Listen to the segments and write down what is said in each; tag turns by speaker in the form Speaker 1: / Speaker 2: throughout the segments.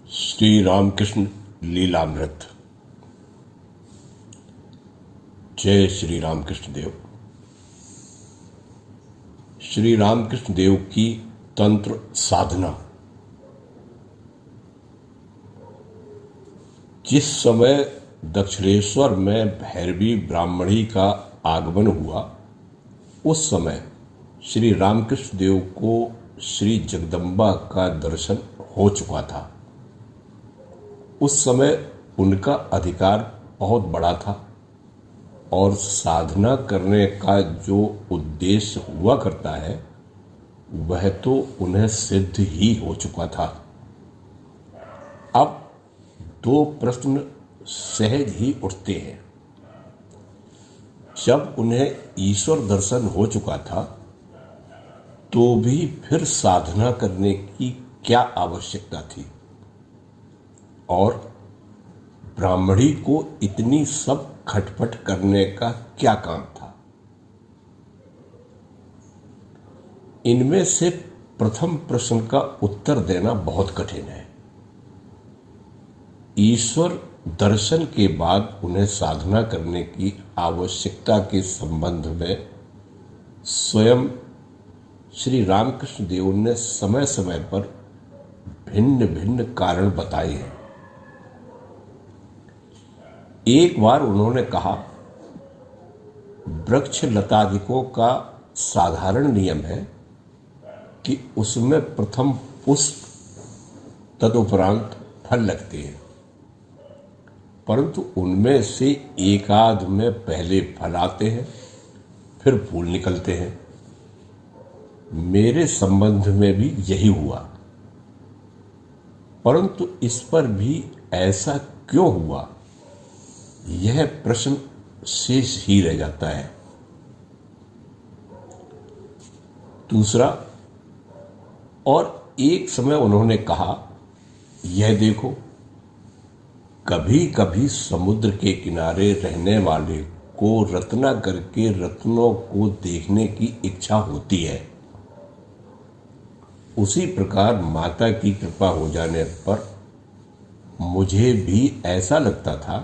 Speaker 1: श्री रामकृष्ण लीलामृत। जय श्री रामकृष्ण देव। श्री रामकृष्ण देव की तंत्र साधना। जिस समय दक्षिणेश्वर में भैरवी ब्राह्मणी का आगमन हुआ, उस समय श्री रामकृष्ण देव को श्री जगदम्बा का दर्शन हो चुका था। उस समय उनका अधिकार बहुत बड़ा था और साधना करने का जो उद्देश्य हुआ करता है वह तो उन्हें सिद्ध ही हो चुका था। अब दो प्रश्न सहज ही उठते हैं। जब उन्हें ईश्वर दर्शन हो चुका था तो भी फिर साधना करने की क्या आवश्यकता थी, और ब्राह्मणी को इतनी सब खटपट करने का क्या काम था? इनमें से प्रथम प्रश्न का उत्तर देना बहुत कठिन है। ईश्वर दर्शन के बाद उन्हें साधना करने की आवश्यकता के संबंध में स्वयं श्री रामकृष्ण देव ने समय समय पर भिन्न भिन्न कारण बताए हैं। एक बार उन्होंने कहा, वृक्ष लतादिकों का साधारण नियम है कि उसमें प्रथम पुष्प तदुपरांत फल लगते हैं, परंतु उनमें से एकाध में पहले फल आते हैं फिर फूल निकलते हैं। मेरे संबंध में भी यही हुआ, परंतु इस पर भी ऐसा क्यों हुआ, यह प्रश्न शेष ही रह जाता है। दूसरा, और एक समय उन्होंने कहा, यह देखो, कभी कभी समुद्र के किनारे रहने वाले को रत्नाकर के रत्नों को देखने की इच्छा होती है। उसी प्रकार माता की कृपा हो जाने पर मुझे भी ऐसा लगता था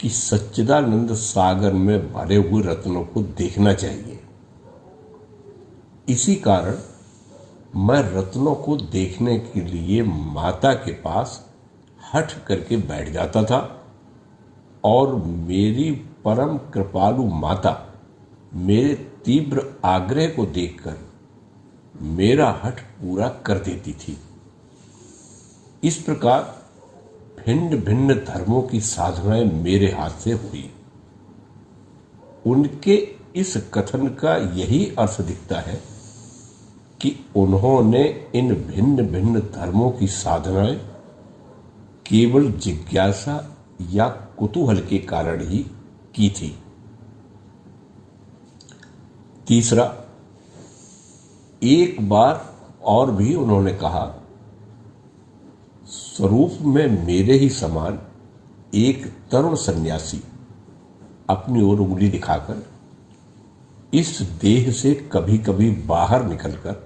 Speaker 1: कि सच्चिदानंद सागर में भरे हुए रत्नों को देखना चाहिए। इसी कारण मैं रत्नों को देखने के लिए माता के पास हठ करके बैठ जाता था, और मेरी परम कृपालु माता मेरे तीव्र आग्रह को देखकर मेरा हठ पूरा कर देती थी। इस प्रकार भिन्न भिन्न धर्मों की साधनाएं मेरे हाथ से हुई। उनके इस कथन का यही अर्थ दिखता है कि उन्होंने इन भिन्न भिन्न धर्मों की साधनाएं केवल जिज्ञासा या कुतूहल के कारण ही की थी। तीसरा, एक बार और भी उन्होंने कहा, स्वरूप में मेरे ही समान एक तरुण सन्यासी अपनी ओर उंगली दिखाकर इस देह से कभी कभी बाहर निकलकर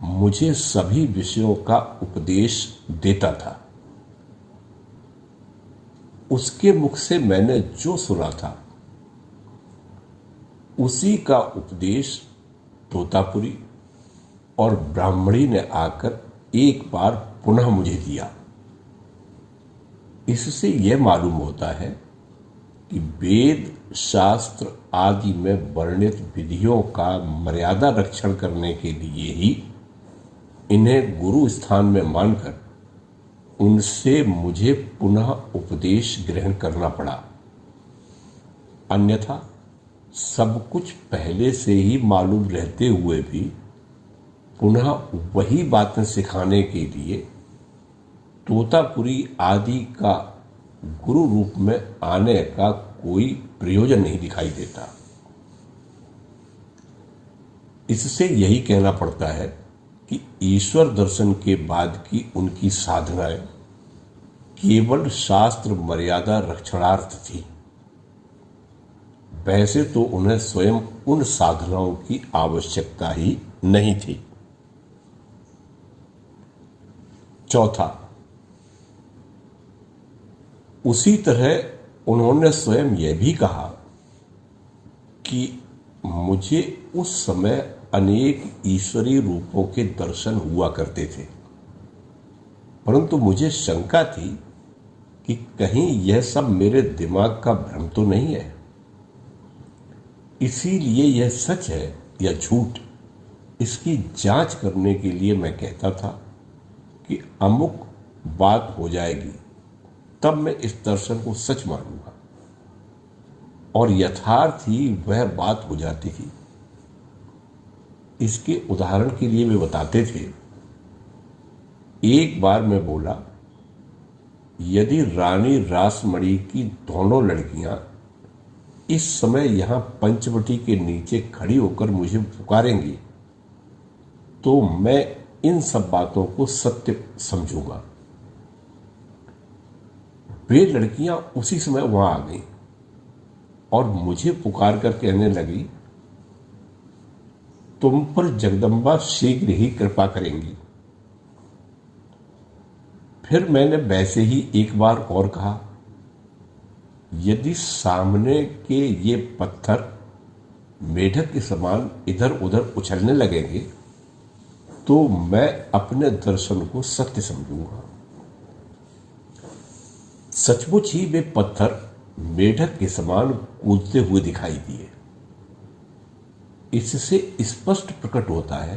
Speaker 1: मुझे सभी विषयों का उपदेश देता था। उसके मुख से मैंने जो सुना था उसी का उपदेश तोतापुरी और ब्राह्मणी ने आकर एक बार पुनः मुझे दिया। इससे यह मालूम होता है कि वेद शास्त्र आदि में वर्णित विधियों का मर्यादा रक्षण करने के लिए ही इन्हें गुरु स्थान में मानकर उनसे मुझे पुनः उपदेश ग्रहण करना पड़ा। अन्यथा सब कुछ पहले से ही मालूम रहते हुए भी पुनः वही बातें सिखाने के लिए तोतापुरी आदि का गुरु रूप में आने का कोई प्रयोजन नहीं दिखाई देता। इससे यही कहना पड़ता है कि ईश्वर दर्शन के बाद की उनकी साधनाएं केवल शास्त्र मर्यादा रक्षणार्थ थी। वैसे तो उन्हें स्वयं उन साधनाओं की आवश्यकता ही नहीं थी। चौथा, उसी तरह उन्होंने स्वयं यह भी कहा कि मुझे उस समय अनेक ईश्वरीय रूपों के दर्शन हुआ करते थे, परंतु मुझे शंका थी कि कहीं यह सब मेरे दिमाग का भ्रम तो नहीं है। इसीलिए यह सच है या झूठ, इसकी जांच करने के लिए मैं कहता था कि अमुक बात हो जाएगी, तब मैं इस दर्शन को सच मानूंगा, और यथार्थ ही वह बात हो जाती थी। इसके उदाहरण के लिए वे बताते थे, एक बार मैं बोला, यदि रानी रासमणी की दोनों लड़कियां इस समय यहां पंचवटी के नीचे खड़ी होकर मुझे पुकारेंगी तो मैं इन सब बातों को सत्य समझूंगा। वे लड़कियां उसी समय वहां आ गईं और मुझे पुकार कर कहने लगी, तुम पर जगदम्बा शीघ्र ही कृपा करेंगी। फिर मैंने वैसे ही एक बार और कहा, यदि सामने के ये पत्थर मेढक के समान इधर उधर उछलने लगेंगे तो मैं अपने दर्शन को सत्य समझूंगा। सचमुच ही वे पत्थर मेढक के समान कूदते हुए दिखाई दिए। इससे स्पष्ट प्रकट होता है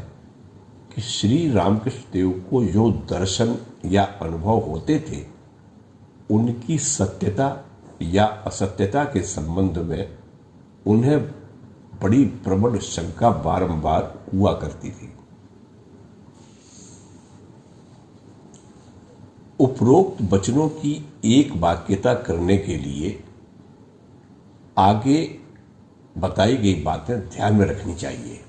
Speaker 1: कि श्री रामकृष्ण देव को जो दर्शन या अनुभव होते थे, उनकी सत्यता या असत्यता के संबंध में उन्हें बड़ी प्रबल शंका बारंबार हुआ करती थी। उपरोक्त वचनों की एक वाक्यता करने के लिए आगे बताई गई बातें ध्यान में रखनी चाहिए।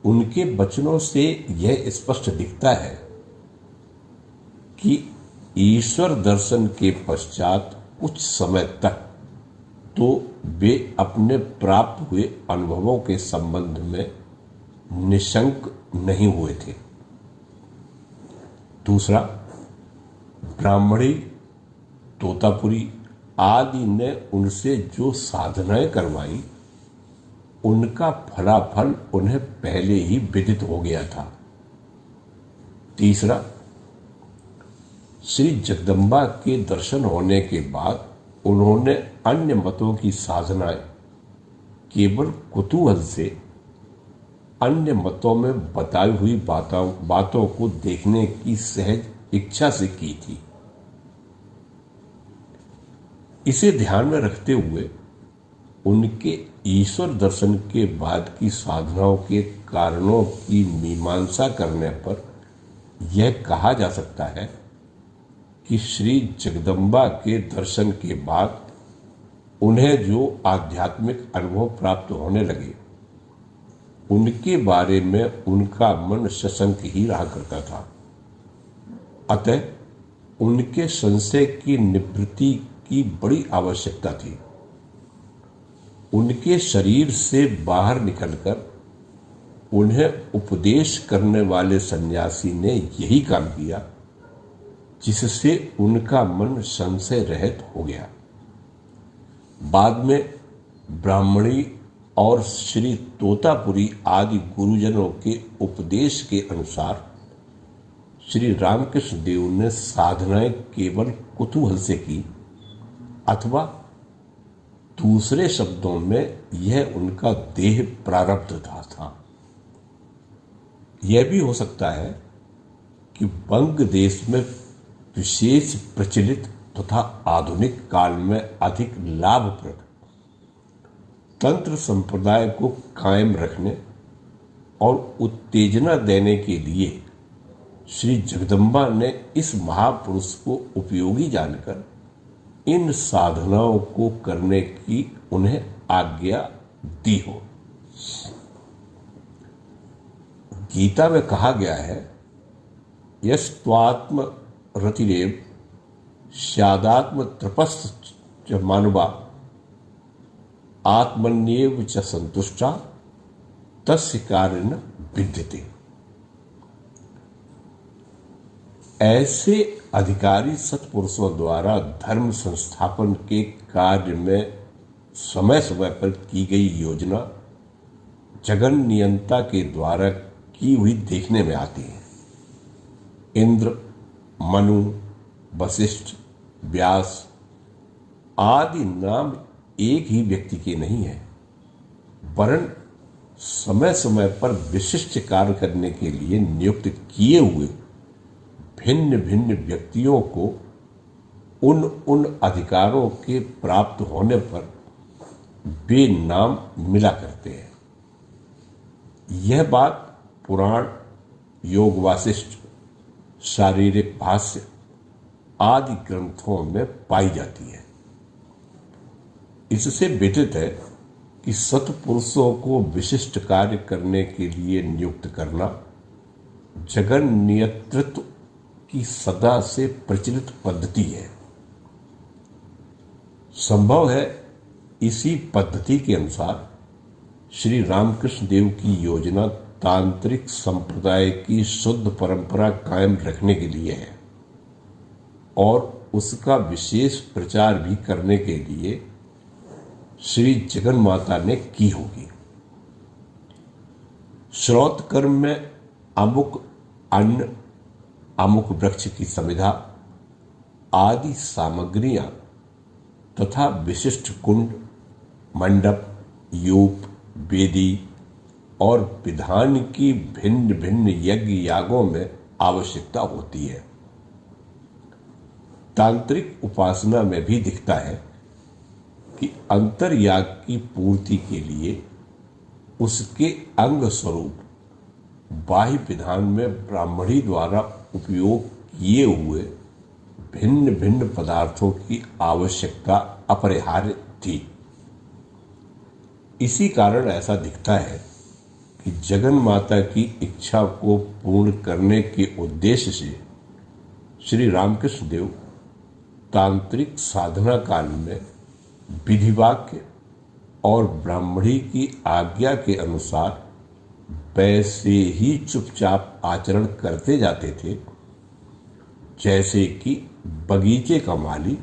Speaker 1: उनके वचनों से यह स्पष्ट दिखता है कि ईश्वर दर्शन के पश्चात कुछ समय तक तो वे अपने प्राप्त हुए अनुभवों के संबंध में निशंक नहीं हुए थे। दूसरा, ब्राह्मणी, तोतापुरी आदि ने उनसे जो साधनाएं करवाई, उनका फलाफल उन्हें पहले ही विदित हो गया था। तीसरा, श्री जगदम्बा के दर्शन होने के बाद उन्होंने अन्य मतों की साधनाएं केवल कुतूहल से अन्य मतों में बताई हुई बातों को देखने की सहज इच्छा से की थी। इसे ध्यान में रखते हुए उनके ईश्वर दर्शन के बाद की साधनाओं के कारणों की मीमांसा करने पर यह कहा जा सकता है कि श्री जगदम्बा के दर्शन के बाद उन्हें जो आध्यात्मिक अनुभव प्राप्त होने लगे, उनके बारे में उनका मन सशंक ही रहा करता था। अतः उनके संशय की निवृत्ति की बड़ी आवश्यकता थी। उनके शरीर से बाहर निकलकर उन्हें उपदेश करने वाले सन्यासी ने यही काम किया, जिससे उनका मन संशय रहित हो गया। बाद में ब्राह्मणी और श्री तोतापुरी आदि गुरुजनों के उपदेश के अनुसार श्री रामकृष्ण देव ने साधनाएं केवल कुतूहल से की, अथवा दूसरे शब्दों में यह उनका देह प्रारब्ध था। यह भी हो सकता है कि वंग देश में विशेष प्रचलित तथा आधुनिक काल में अधिक लाभप्रद तंत्र संप्रदाय को कायम रखने और उत्तेजना देने के लिए श्री जगदम्बा ने इस महापुरुष को उपयोगी जानकर इन साधनाओं को करने की उन्हें आज्ञा दी हो। गीता में कहा गया है, यस्त्वात्म रतिरेव स्यादात्म तपश्च मानवा आत्मन्येव च संतुष्टा तस्य कार्येण विद्यते। ऐसे अधिकारी सत्पुरुषों द्वारा धर्म संस्थापन के कार्य में समय समय पर की गई योजना जगन नियंता के द्वारा की हुई देखने में आती है। इंद्र, मनु, वशिष्ठ, व्यास आदि नाम एक ही व्यक्ति के नहीं है, वरन समय समय पर विशिष्ट कार्य करने के लिए नियुक्त किए हुए भिन्न भिन्न व्यक्तियों को उन उन अधिकारों के प्राप्त होने पर वे नाम मिला करते हैं। यह बात पुराण, योग वासिष्ठ, शारीरिक भाष्य आदि ग्रंथों में पाई जाती है। इससे विदित है कि सत्पुरुषों को विशिष्ट कार्य करने के लिए नियुक्त करना जगन नियंतृत्व की सदा से प्रचलित पद्धति है। संभव है इसी पद्धति के अनुसार श्री रामकृष्ण देव की योजना तांत्रिक संप्रदाय की शुद्ध परंपरा कायम रखने के लिए है और उसका विशेष प्रचार भी करने के लिए श्री जगन माता ने की होगी। श्रौत कर्म में अमुक अन्न, अमुक वृक्ष की समिधा आदि सामग्रियां तथा विशिष्ट कुंड, मंडप, यूप, वेदी और विधान की भिन्न भिन्न यज्ञ यागों में आवश्यकता होती है। तांत्रिक उपासना में भी दिखता है कि अंतर्याग की पूर्ति के लिए उसके अंग स्वरूप बाह्य विधान में ब्राह्मणी द्वारा उपयोग किए हुए भिन्न भिन्न पदार्थों की आवश्यकता अपरिहार्य थी। इसी कारण ऐसा दिखता है कि जगन माता की इच्छा को पूर्ण करने के उद्देश्य से श्री रामकृष्ण देव तांत्रिक साधना काल में विधिवाक्य और ब्राह्मणी की आज्ञा के अनुसार वैसे ही चुपचाप आचरण करते जाते थे जैसे कि बगीचे का माली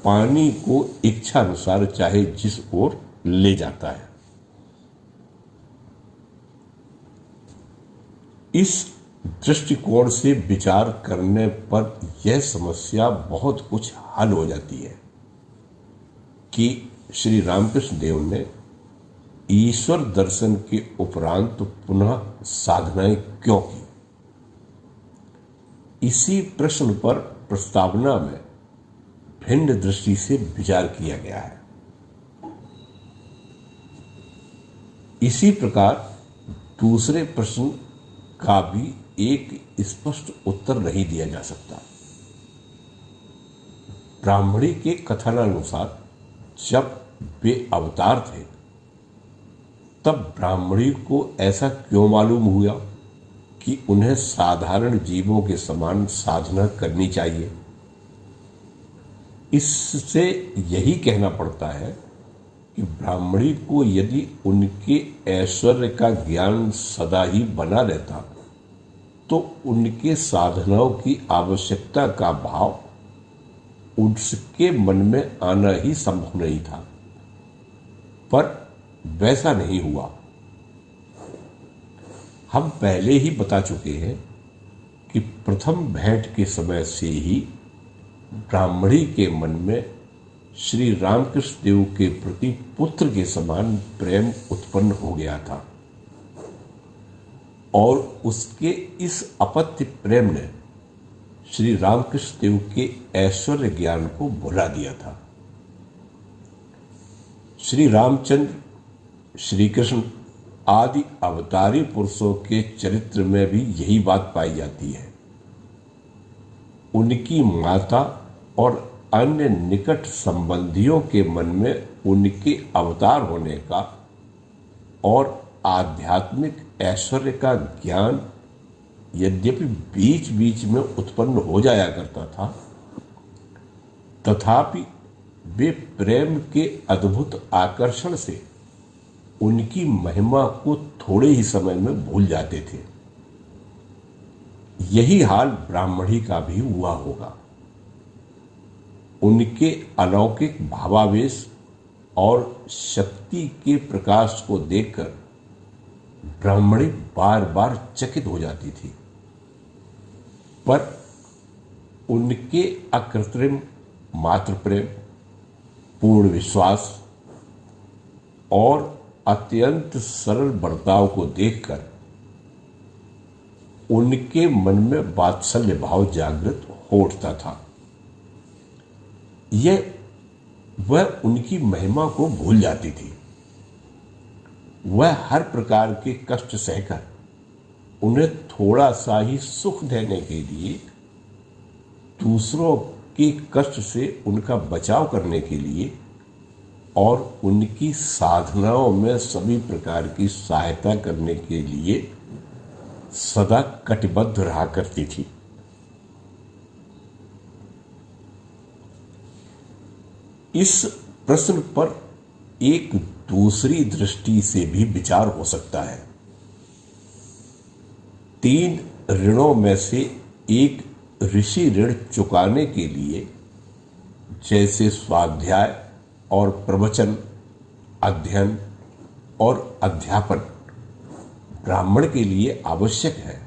Speaker 1: पानी को इच्छा अनुसार चाहे जिस ओर ले जाता है। इस दृष्टिकोण से विचार करने पर यह समस्या बहुत कुछ हल हो जाती है कि श्री रामकृष्ण देव ने ईश्वर दर्शन के उपरांत पुनः साधनाएं क्यों की। इसी प्रश्न पर प्रस्तावना में भिन्न दृष्टि से विचार किया गया है। इसी प्रकार दूसरे प्रश्न का भी एक स्पष्ट उत्तर नहीं दिया जा सकता। ब्राह्मणी के कथनानुसार जब वे अवतार थे तब ब्राह्मणी को ऐसा क्यों मालूम हुआ कि उन्हें साधारण जीवों के समान साधना करनी चाहिए। इससे यही कहना पड़ता है कि ब्राह्मणी को यदि उनके ऐश्वर्य का ज्ञान सदा ही बना रहता तो उनके साधनाओं की आवश्यकता का भाव उसके मन में आना ही संभव नहीं था, पर वैसा नहीं हुआ। हम पहले ही बता चुके हैं कि प्रथम भेंट के समय से ही ब्राह्मणी के मन में श्री रामकृष्ण देव के प्रति पुत्र के समान प्रेम उत्पन्न हो गया था और उसके इस अपत्य प्रेम ने श्री रामकृष्ण देव के ऐश्वर्य ज्ञान को भुला दिया था। श्री रामचंद्र, श्री कृष्ण आदि अवतारी पुरुषों के चरित्र में भी यही बात पाई जाती है। उनकी माता और अन्य निकट संबंधियों के मन में उनके अवतार होने का और आध्यात्मिक ऐश्वर्य का ज्ञान यद्यपि बीच बीच में उत्पन्न हो जाया करता था, तथापि वे प्रेम के अद्भुत आकर्षण से उनकी महिमा को थोड़े ही समय में भूल जाते थे। यही हाल ब्राह्मणी का भी हुआ होगा। उनके अलौकिक भावावेश और शक्ति के प्रकाश को देखकर ब्राह्मणी बार बार चकित हो जाती थी, पर उनके अकृत्रिम मातृ प्रेम, पूर्ण विश्वास और अत्यंत सरल बर्ताव को देखकर उनके मन में वात्सल्य भाव जागृत हो उठता था। वह उनकी महिमा को भूल जाती थी। वह हर प्रकार के कष्ट सहकर उन्हें थोड़ा सा ही सुख देने के लिए, दूसरों के कष्ट से उनका बचाव करने के लिए और उनकी साधनाओं में सभी प्रकार की सहायता करने के लिए सदा कटिबद्ध रहा करती थी। इस प्रश्न पर एक दूसरी दृष्टि से भी विचार हो सकता है। 3 ऋणों में से एक ऋषि ऋण चुकाने के लिए, जैसे स्वाध्याय और प्रवचन, अध्ययन और अध्यापन ब्राह्मण के लिए आवश्यक है,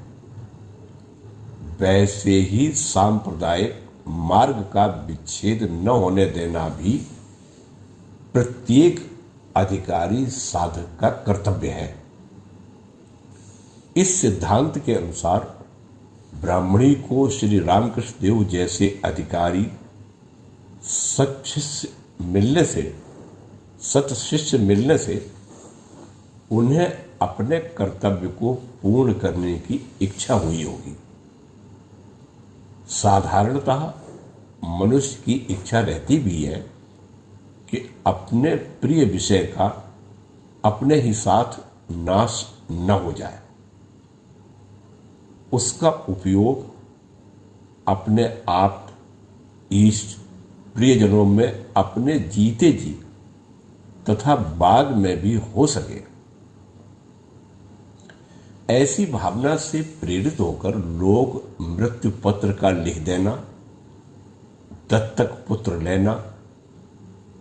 Speaker 1: वैसे ही सांप्रदायिक मार्ग का विच्छेद न होने देना भी प्रत्येक अधिकारी साधक का कर्तव्य है। इस सिद्धांत के अनुसार ब्राह्मणी को श्री रामकृष्ण देव जैसे अधिकारी सत्शिष्य मिलने से उन्हें अपने कर्तव्य को पूर्ण करने की इच्छा हुई होगी। साधारणतः मनुष्य की इच्छा रहती भी है कि अपने प्रिय विषय का अपने ही साथ नाश न हो जाए, उसका उपयोग अपने आप, इष्ट प्रियजनों में अपने जीते जी तथा बाद में भी हो सके। ऐसी भावना से प्रेरित होकर लोग मृत्यु पत्र का लिख देना, दत्तक पुत्र लेना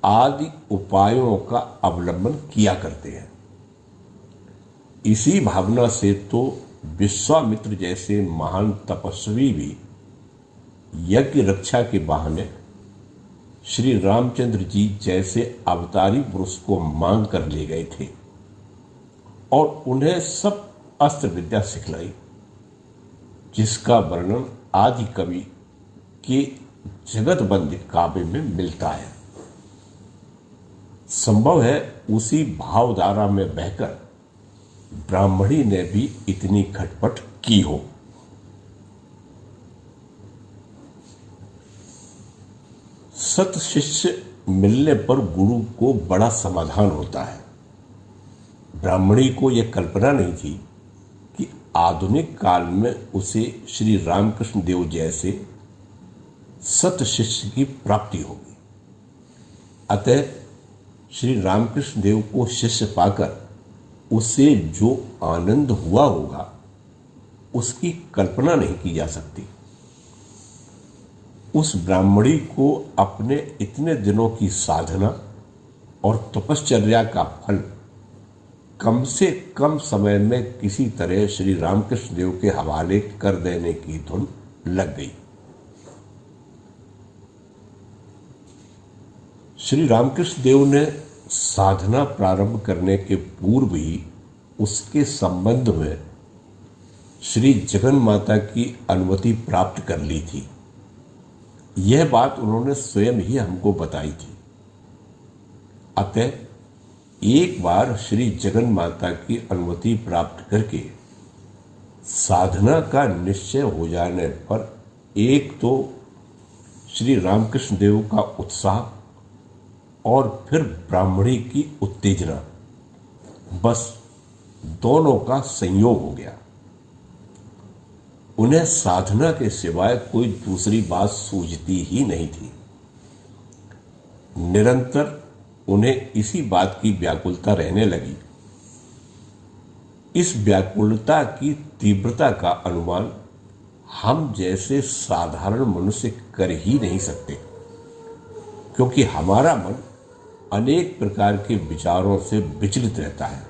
Speaker 1: आदि उपायों का अवलंबन किया करते हैं। इसी भावना से तो विश्वामित्र जैसे महान तपस्वी भी यज्ञ रक्षा के बहाने श्री रामचंद्र जी जैसे अवतारी पुरुष को मांग कर ले गए थे और उन्हें सब अस्त्र विद्या सिखलाई, जिसका वर्णन आदि कवि के जगतबंदी काव्य में मिलता है। संभव है उसी भावधारा में बहकर ब्राह्मणी ने भी इतनी खटपट की हो। सत शिष्य मिलने पर गुरु को बड़ा समाधान होता है। ब्राह्मणी को यह कल्पना नहीं थी कि आधुनिक काल में उसे श्री रामकृष्ण देव जैसे सत शिष्य की प्राप्ति होगी। अतः श्री रामकृष्ण देव को शिष्य पाकर उसे जो आनंद हुआ होगा, उसकी कल्पना नहीं की जा सकती। उस ब्राह्मणी को अपने इतने दिनों की साधना और तपश्चर्या का फल कम से कम समय में किसी तरह श्री रामकृष्ण देव के हवाले कर देने की धुन लग गई। श्री रामकृष्ण देव ने साधना प्रारंभ करने के पूर्व ही उसके संबंध में श्री जगन माता की अनुमति प्राप्त कर ली थी। यह बात उन्होंने स्वयं ही हमको बताई थी। अतः एक बार श्री जगन माता की अनुमति प्राप्त करके साधना का निश्चय हो जाने पर एक तो श्री रामकृष्ण देव का उत्साह और फिर ब्राह्मणी की उत्तेजना, बस दोनों का संयोग हो गया। उन्हें साधना के सिवाय कोई दूसरी बात सूझती ही नहीं थी। निरंतर उन्हें इसी बात की व्याकुलता रहने लगी। इस व्याकुलता की तीव्रता का अनुमान हम जैसे साधारण मनुष्य कर ही नहीं सकते, क्योंकि हमारा मन अनेक प्रकार के विचारों से विचलित रहता है।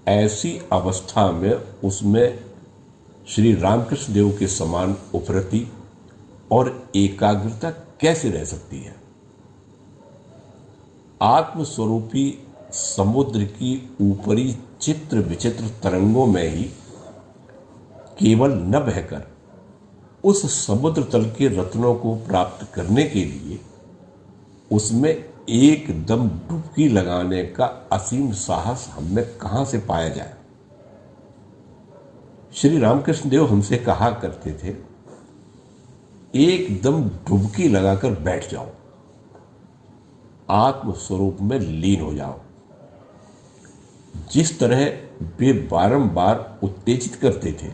Speaker 1: ऐसी अवस्था में उसमें श्री रामकृष्ण देव के समान उपरति और एकाग्रता कैसे रह सकती है। आत्मस्वरूपी समुद्र की ऊपरी चित्र विचित्र तरंगों में ही केवल न बहकर उस समुद्र तल के रत्नों को प्राप्त करने के लिए उसमें एकदम डुबकी लगाने का असीम साहस हमें कहां से पाया जाए। श्री रामकृष्ण देव हमसे कहा करते थे, एकदम डुबकी लगाकर बैठ जाओ, आत्म स्वरूप में लीन हो जाओ। जिस तरह वे बारंबार उत्तेजित करते थे,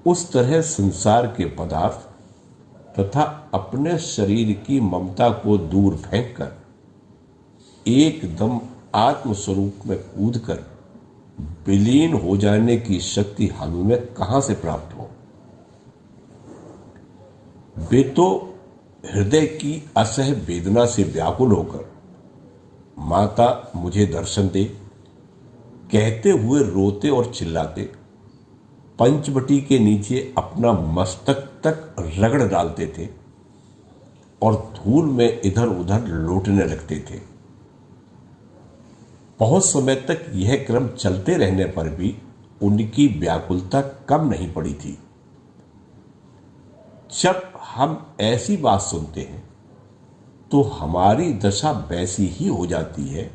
Speaker 1: उस तरह संसार के पदार्थ तथा अपने शरीर की ममता को दूर फेंककर एकदम आत्मस्वरूप में कूदकर विलीन हो जाने की शक्ति हमें कहां से प्राप्त हो। वे तो हृदय की असह वेदना से व्याकुल होकर माता मुझे दर्शन दे कहते हुए रोते और चिल्लाते पंचवटी के नीचे अपना मस्तक तक रगड़ डालते थे और धूल में इधर उधर लौटने लगते थे। बहुत समय तक यह क्रम चलते रहने पर भी उनकी व्याकुलता कम नहीं पड़ी थी। जब हम ऐसी बात सुनते हैं तो हमारी दशा वैसी ही हो जाती है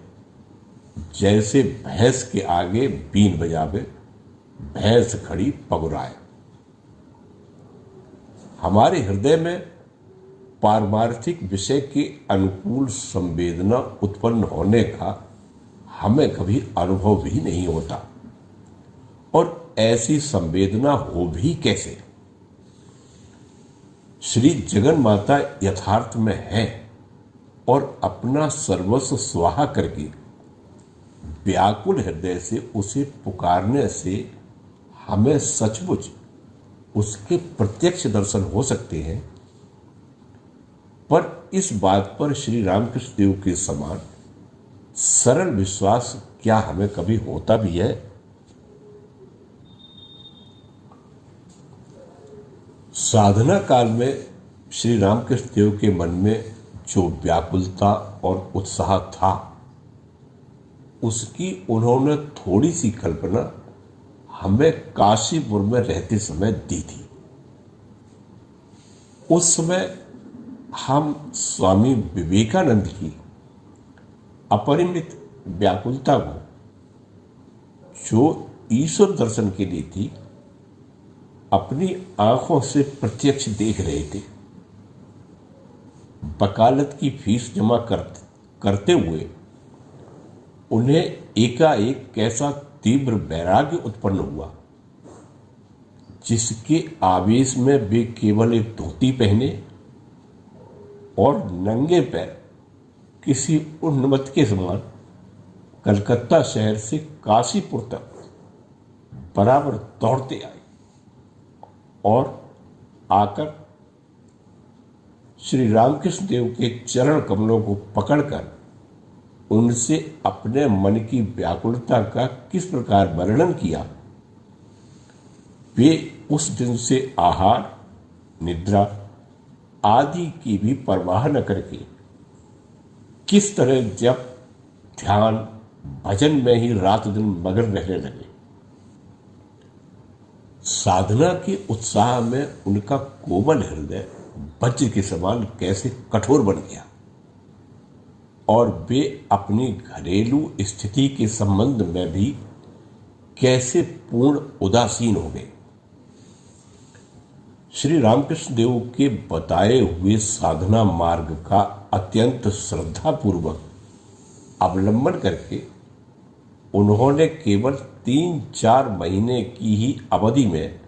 Speaker 1: जैसे भैंस के आगे बीन बजावे भैंस खड़ी पगुराए। हमारे हृदय में पारमार्थिक विषय के अनुकूल संवेदना उत्पन्न होने का हमें कभी अनुभव भी नहीं होता, और ऐसी संवेदना हो भी कैसे। श्री जगन माता यथार्थ में है और अपना सर्वस्व स्वाहा करके व्याकुल हृदय से उसे पुकारने से हमें सचमुच उसके प्रत्यक्ष दर्शन हो सकते हैं। पर इस बात पर श्री रामकृष्ण देव के समान सरल विश्वास क्या हमें कभी होता भी है। साधना काल में श्री रामकृष्ण देव के मन में जो व्याकुलता और उत्साह था, उसकी उन्होंने थोड़ी सी कल्पना हमें काशीपुर में रहते समय दी थी। उस समय हम स्वामी विवेकानंद की अपरिमित व्याकुलता को, जो ईश्वर दर्शन के लिए थी, अपनी आंखों से प्रत्यक्ष देख रहे थे। वकालत की फीस जमा करते हुए उन्हें एकाएक कैसा तीव्र वैराग्य उत्पन्न हुआ, जिसके आवेश में वे केवल एक धोती पहने और नंगे पैर किसी उन्मत्त के समान कलकत्ता शहर से काशीपुर तक बराबर दौड़ते आए और आकर श्री रामकृष्ण देव के चरण कमलों को पकड़कर उनसे अपने मन की व्याकुलता का किस प्रकार वर्णन किया। वे उस दिन से आहार, निद्रा आदि की भी परवाह न करके किस तरह जब ध्यान भजन में ही रात दिन मगन रहने लगे। साधना के उत्साह में उनका कोमल हृदय वज्र के समान कैसे कठोर बन गया और वे अपनी घरेलू स्थिति के संबंध में भी कैसे पूर्ण उदासीन हो गए। श्री रामकृष्ण देव के बताए हुए साधना मार्ग का अत्यंत श्रद्धापूर्वक अवलंबन करके उन्होंने केवल 3-4 महीने की ही अवधि में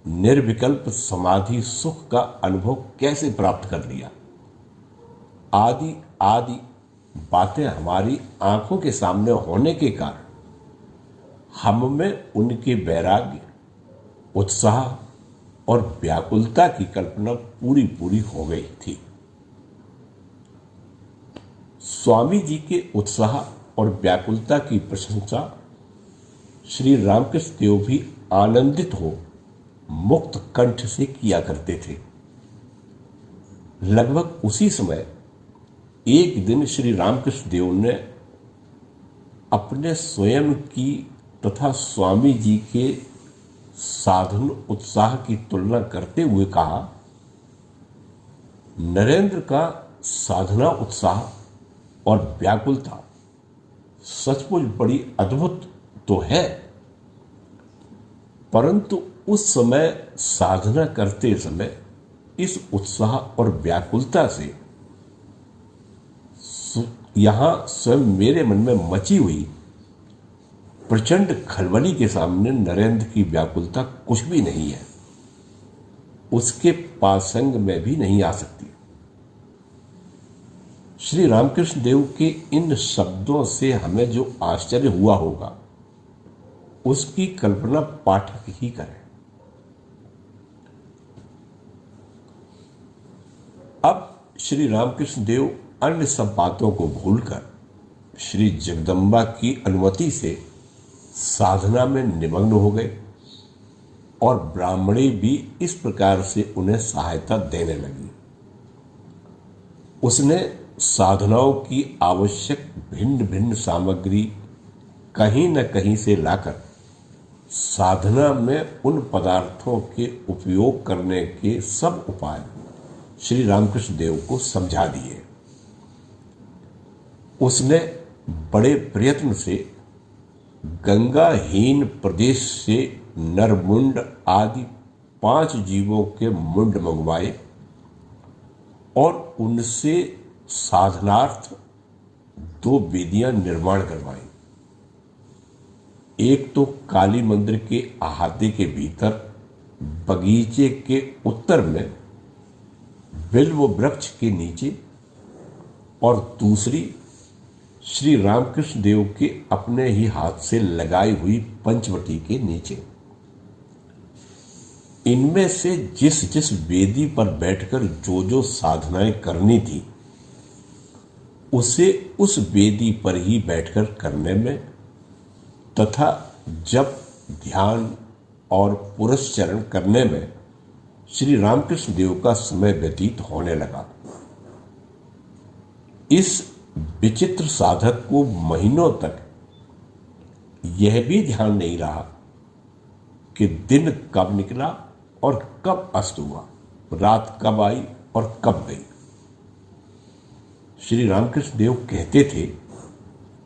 Speaker 1: निर्विकल्प समाधि सुख का अनुभव कैसे प्राप्त कर लिया। आदि आदि बातें हमारी आंखों के सामने होने के कारण हम में उनके वैराग्य, उत्साह और व्याकुलता की कल्पना पूरी पूरी हो गई थी। स्वामी जी के उत्साह और व्याकुलता की प्रशंसा श्री रामकृष्ण देव भी आनंदित हो मुक्त कंठ से किया करते थे। लगभग उसी समय एक दिन श्री रामकृष्ण देव ने अपने स्वयं की तथा स्वामी जी के साधन उत्साह की तुलना करते हुए कहा, नरेंद्र का साधना उत्साह और व्याकुलता सचमुच बड़ी अद्भुत तो है, परंतु उस समय साधना करते समय इस उत्साह और व्याकुलता से यहां स्वयं मेरे मन में मची हुई प्रचंड खलबली के सामने नरेंद्र की व्याकुलता कुछ भी नहीं है, उसके पासंग में भी नहीं आ सकती। श्री रामकृष्ण देव के इन शब्दों से हमें जो आश्चर्य हुआ होगा उसकी कल्पना पाठक ही करें। अब श्री रामकृष्ण देव अन्य सब बातों को भूलकर श्री जगदम्बा की अनुमति से साधना में निमग्न हो गए और ब्राह्मणी भी इस प्रकार से उन्हें सहायता देने लगी। उसने साधनाओं की आवश्यक भिन्न भिन्न सामग्री कहीं न कहीं से लाकर साधना में उन पदार्थों के उपयोग करने के सब उपाय श्री रामकृष्ण देव को समझा दिए। उसने बड़े प्रयत्न से गंगाहीन प्रदेश से नरमुंड आदि 5 जीवों के मुंड मंगवाए और उनसे साधनार्थ 2 वेदियां निर्माण करवाई। एक तो काली मंदिर के अहाते के भीतर बगीचे के उत्तर में बिल्व वृक्ष के नीचे और दूसरी श्री रामकृष्ण देव के अपने ही हाथ से लगाई हुई पंचवटी के नीचे। इनमें से जिस जिस वेदी पर बैठकर जो जो साधनाएं करनी थी उसे उस वेदी पर ही बैठकर करने में तथा जब ध्यान और पुरस्चरण करने में श्री रामकृष्ण देव का समय व्यतीत होने लगा। इस विचित्र साधक को महीनों तक यह भी ध्यान नहीं रहा कि दिन कब निकला और कब अस्त हुआ, रात कब आई और कब गई। श्री रामकृष्ण देव कहते थे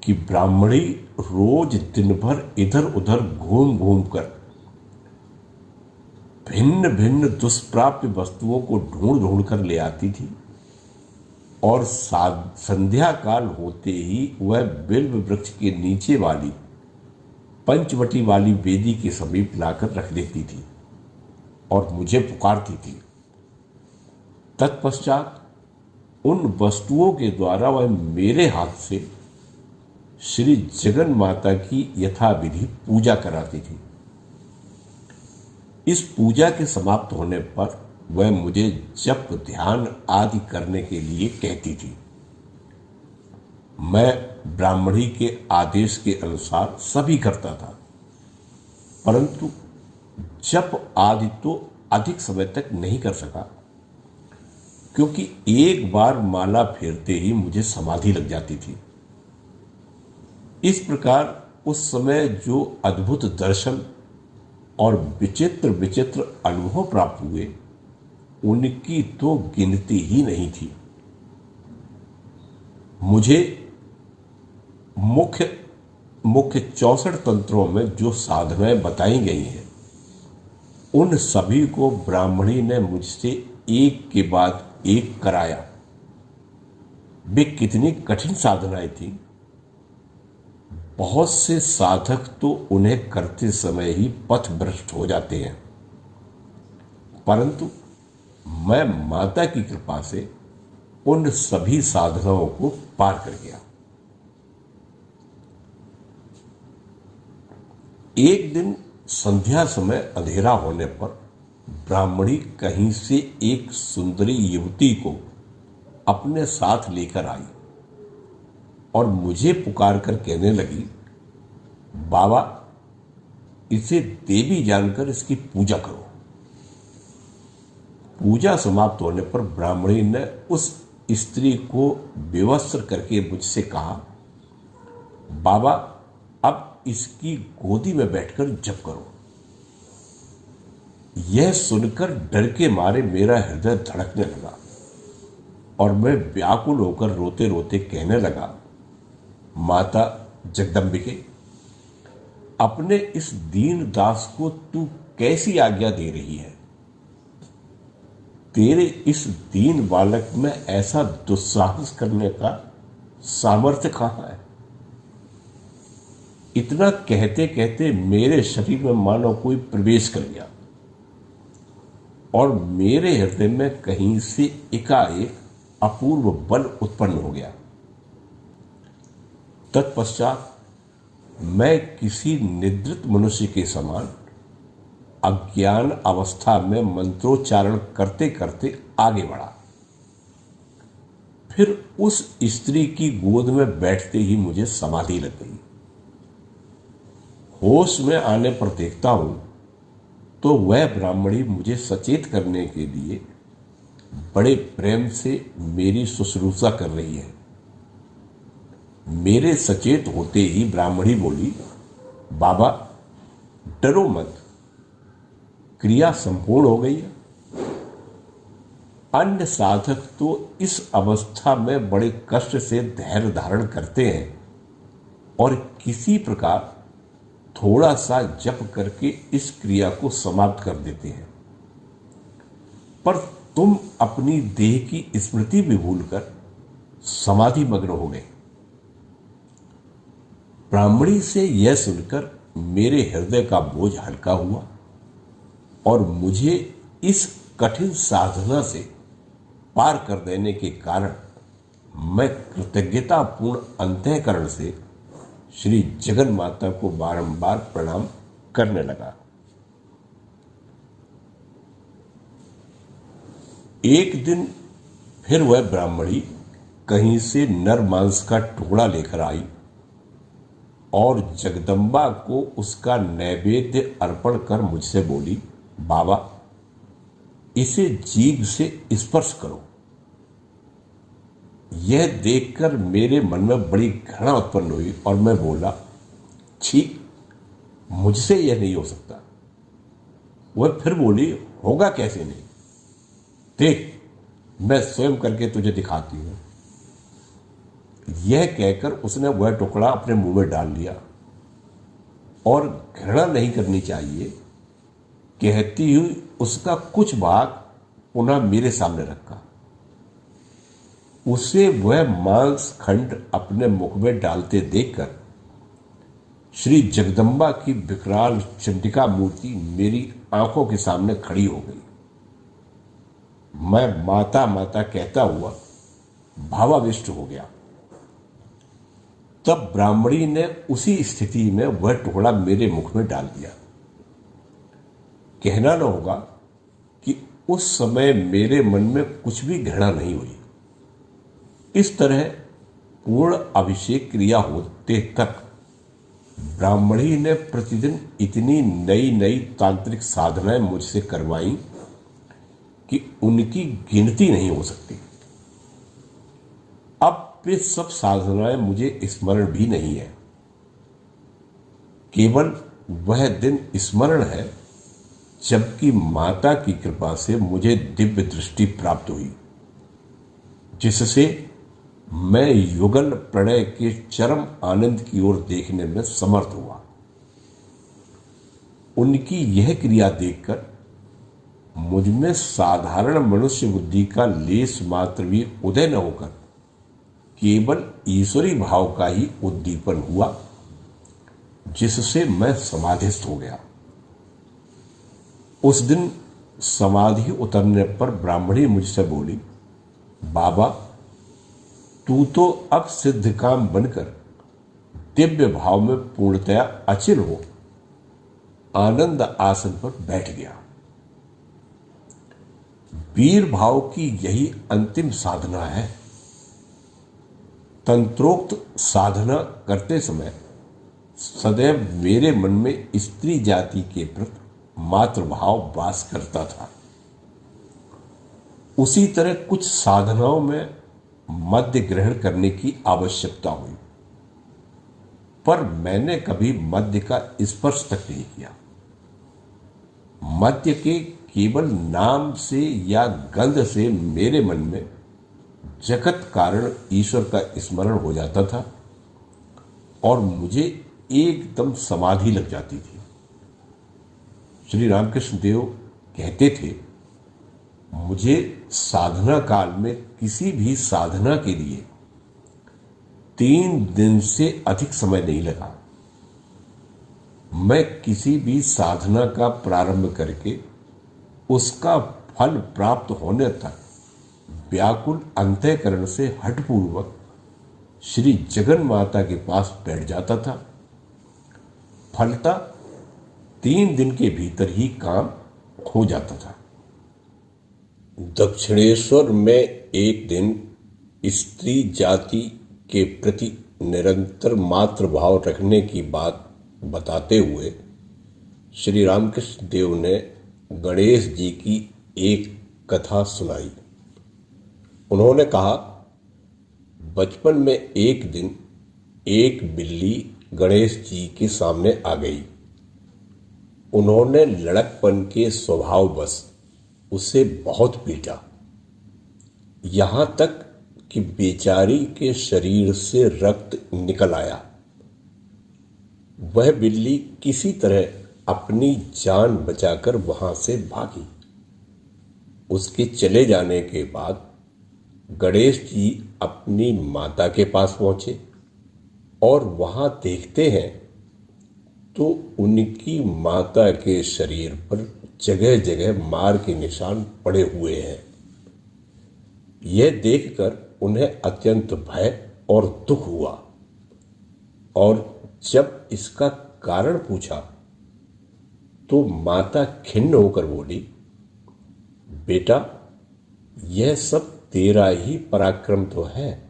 Speaker 1: कि ब्राह्मणी रोज दिन भर इधर उधर घूम घूम कर भिन्न भिन्न दुष्प्राप्य वस्तुओं को ढूंढ ढूंढ कर ले आती थी और संध्या काल होते ही वह बिल्व वृक्ष के नीचे वाली पंचवटी वाली वेदी के समीप लाकर रख देती थी और मुझे पुकारती थी। तत्पश्चात उन वस्तुओं के द्वारा वह मेरे हाथ से श्री जगन माता की यथाविधि पूजा कराती थी। इस पूजा के समाप्त होने पर वह मुझे जप ध्यान आदि करने के लिए कहती थी। मैं ब्राह्मणी के आदेश के अनुसार सभी करता था, परंतु जप आदि तो अधिक समय तक नहीं कर सका, क्योंकि एक बार माला फेरते ही मुझे समाधि लग जाती थी। इस प्रकार उस समय जो अद्भुत दर्शन और विचित्र विचित्र अनुभव प्राप्त हुए उनकी तो गिनती ही नहीं थी। मुझे मुख्य 64 तंत्रों में जो साधनाएं बताई गई हैं उन सभी को ब्राह्मणी ने मुझसे एक के बाद एक कराया। वे कितनी कठिन साधनाएं थी। बहुत से साधक तो उन्हें करते समय ही पथभ्रष्ट हो जाते हैं, परंतु मैं माता की कृपा से उन सभी साधनाओं को पार कर गया। एक दिन संध्या समय अंधेरा होने पर ब्राह्मणी कहीं से एक सुंदरी युवती को अपने साथ लेकर आई और मुझे पुकार कर कहने लगी, बाबा, इसे देवी जानकर इसकी पूजा करो। पूजा समाप्त होने पर ब्राह्मणी ने उस स्त्री को विवस्त्र करके मुझसे कहा, बाबा, अब इसकी गोदी में बैठकर जप करो। यह सुनकर डर के मारे मेरा हृदय धड़कने लगा और मैं व्याकुल होकर रोते रोते कहने लगा, माता जगदम्बिके, अपने इस दीन दास को तू कैसी आज्ञा दे रही है? तेरे इस दीन बालक में ऐसा दुस्साहस करने का सामर्थ्य कहां है? इतना कहते कहते मेरे शरीर में मानो कोई प्रवेश कर गया और मेरे हृदय में कहीं से एकाएक अपूर्व बल उत्पन्न हो गया। तत्पश्चात मैं किसी निद्रित मनुष्य के समान अज्ञान अवस्था में मंत्रोच्चारण करते करते आगे बढ़ा। फिर उस स्त्री की गोद में बैठते ही मुझे समाधि लग गई। होश में आने पर देखता हूं तो वह ब्राह्मणी मुझे सचेत करने के लिए बड़े प्रेम से मेरी शुश्रूषा कर रही है। मेरे सचेत होते ही ब्राह्मणी बोली, बाबा, डरो मत, क्रिया संपूर्ण हो गई है। अन्य साधक तो इस अवस्था में बड़े कष्ट से धैर्य धारण करते हैं और किसी प्रकार थोड़ा सा जप करके इस क्रिया को समाप्त कर देते हैं, पर तुम अपनी देह की स्मृति भी भूलकर समाधि मग्न हो गए। ब्राह्मणी से यह सुनकर मेरे हृदय का बोझ हल्का हुआ और मुझे इस कठिन साधना से पार कर देने के कारण मैं कृतज्ञतापूर्ण अंतःकरण से श्री जगन माता को बारंबार प्रणाम करने लगा। एक दिन फिर वह ब्राह्मणी कहीं से नर मांस का टुकड़ा लेकर आई और जगदम्बा को उसका नैवेद्य अर्पण कर मुझसे बोली, बाबा, इसे जीभ से स्पर्श करो। यह देखकर मेरे मन में बड़ी घृणा उत्पन्न हुई और मैं बोला, छी, मुझसे यह नहीं हो सकता। वह फिर बोली, होगा कैसे नहीं, देख, मैं स्वयं करके तुझे दिखाती हूं। यह कहकर उसने वह टुकड़ा अपने मुंह में डाल लिया और घृणा नहीं करनी चाहिए कहती हुई उसका कुछ भाग पुनः मेरे सामने रखा। उसे वह मांस खंड अपने मुख में डालते देखकर श्री जगदम्बा की विकराल चंडिका मूर्ति मेरी आंखों के सामने खड़ी हो गई। मैं माता माता कहता हुआ भावाविष्ट हो गया। तब ब्राह्मणी ने उसी स्थिति में वह टुकड़ा मेरे मुख में डाल दिया। कहना न होगा कि उस समय मेरे मन में कुछ भी घृणा नहीं हुई। इस तरह पूर्ण अभिषेक क्रिया होते तक ब्राह्मणी ने प्रतिदिन इतनी नई नई तांत्रिक साधनाएं मुझसे करवाई कि उनकी गिनती नहीं हो सकती। अब वे सब साधनाएं मुझे स्मरण भी नहीं है। केवल वह दिन स्मरण है जबकि माता की कृपा से मुझे दिव्य दृष्टि प्राप्त हुई, जिससे मैं युगल प्रणय के चरम आनंद की ओर देखने में समर्थ हुआ। उनकी यह क्रिया देखकर मुझमें साधारण मनुष्य बुद्धि का लेस मात्र भी उदय न होकर केवल ईश्वरी भाव का ही उद्दीपन हुआ, जिससे मैं समाधिस्थ हो गया। उस दिन समाधि उतरने पर ब्राह्मणी मुझसे बोली, बाबा, तू तो अब सिद्ध काम बनकर दिव्य भाव में पूर्णतया अचिल हो। आनंद आसन पर बैठ गया। वीर भाव की यही अंतिम साधना है। तंत्रोक्त साधना करते समय सदैव मेरे मन में स्त्री जाति के प्रति मातृभाव वास करता था। उसी तरह कुछ साधनाओं में मद्य ग्रहण करने की आवश्यकता हुई, पर मैंने कभी मद्य का स्पर्श तक नहीं किया। मद्य के केवल नाम से या गंध से मेरे मन में जगत कारण ईश्वर का स्मरण हो जाता था और मुझे एकदम समाधि लग जाती थी। श्री रामकृष्ण देव कहते थे, मुझे साधना काल में किसी भी साधना के लिए 3 दिन से अधिक समय नहीं लगा। मैं किसी भी साधना का प्रारंभ करके उसका फल प्राप्त होने तक व्याकुल अंतःकरण से हठपूर्वक श्री जगन माता के पास बैठ जाता था। फलता 3 दिन के भीतर ही काम हो जाता था। दक्षिणेश्वर में एक दिन स्त्री जाति के प्रति निरंतर मातृभाव रखने की बात बताते हुए श्री रामकृष्ण देव ने गणेश जी की एक कथा सुनाई। उन्होंने कहा, बचपन में एक दिन एक बिल्ली गणेश जी के सामने आ गई। उन्होंने लड़कपन के स्वभाववश उसे बहुत पीटा, यहां तक कि बेचारी के शरीर से रक्त निकल आया। वह बिल्ली किसी तरह अपनी जान बचाकर वहां से भागी। उसके चले जाने के बाद गणेश जी अपनी माता के पास पहुंचे और वहां देखते हैं तो उनकी माता के शरीर पर जगह जगह मार के निशान पड़े हुए हैं। यह देखकर उन्हें अत्यंत भय और दुख हुआ और जब इसका कारण पूछा तो माता खिन्न होकर बोली, बेटा, यह सब तेरा ही पराक्रम तो है।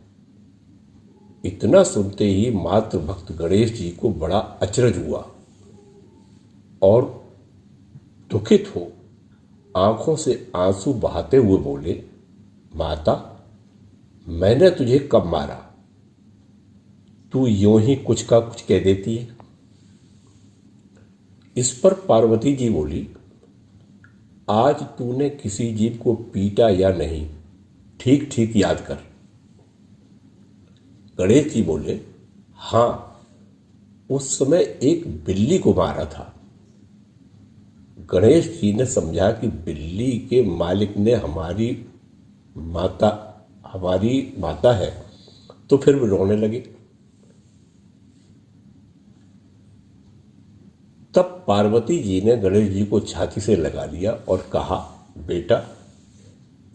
Speaker 1: इतना सुनते ही मातृभक्त गणेश जी को बड़ा अचरज हुआ और दुखित हो आंखों से आंसू बहाते हुए बोले, माता, मैंने तुझे कब मारा? तू यूं ही कुछ का कुछ कह देती है। इस पर पार्वती जी बोली, आज तूने किसी जीव को पीटा या नहीं, ठीक ठीक याद कर। गणेश जी बोले, हां, उस समय एक बिल्ली को मारा था। गणेश जी ने समझा कि बिल्ली के मालिक ने हमारी माता है, तो फिर भी रोने लगे। तब पार्वती जी ने गणेश जी को छाती से लगा लिया और कहा, बेटा,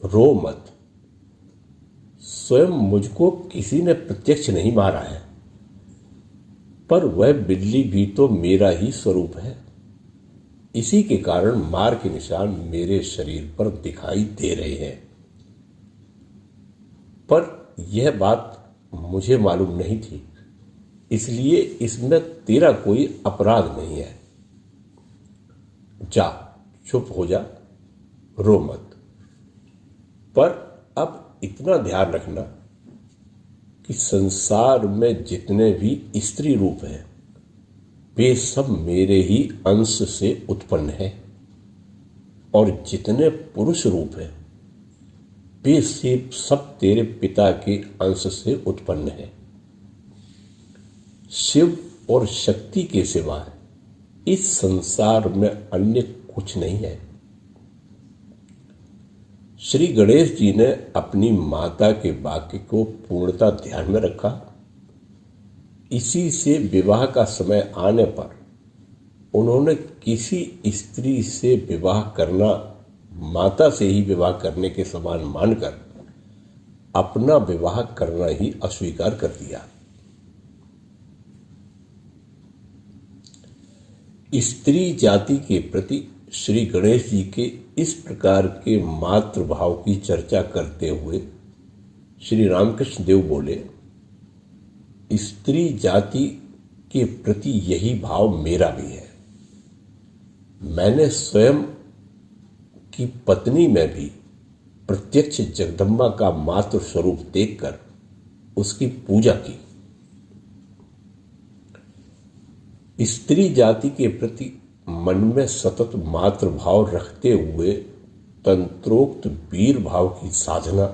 Speaker 1: रो मत। स्वयं मुझको किसी ने प्रत्यक्ष नहीं मारा है, पर वह बिल्ली भी तो मेरा ही स्वरूप है। इसी के कारण मार के निशान मेरे शरीर पर दिखाई दे रहे हैं। पर यह बात मुझे मालूम नहीं थी, इसलिए इसमें तेरा कोई अपराध नहीं है। जा, चुप हो जा, रो मत। पर अब इतना ध्यान रखना कि संसार में जितने भी स्त्री रूप हैं, वे सब मेरे ही अंश से उत्पन्न हैं, और जितने पुरुष रूप हैं, वे सब तेरे पिता के अंश से उत्पन्न हैं। शिव और शक्ति के सिवा इस संसार में अन्य कुछ नहीं है। श्री गणेश जी ने अपनी माता के वाक्य को पूर्णता ध्यान में रखा। इसी से विवाह का समय आने पर उन्होंने किसी स्त्री से विवाह करना माता से ही विवाह करने के समान मानकर अपना विवाह करना ही अस्वीकार कर दिया। स्त्री जाति के प्रति श्री गणेश जी के इस प्रकार के मातृभाव की चर्चा करते हुए श्री रामकृष्ण देव बोले, स्त्री जाति के प्रति यही भाव मेरा भी है। मैंने स्वयं की पत्नी में भी प्रत्यक्ष जगदम्बा का मातृ स्वरूप देखकर उसकी पूजा की। स्त्री जाति के प्रति मन में सतत मातृभाव रखते हुए तंत्रोक्त वीर भाव की साधना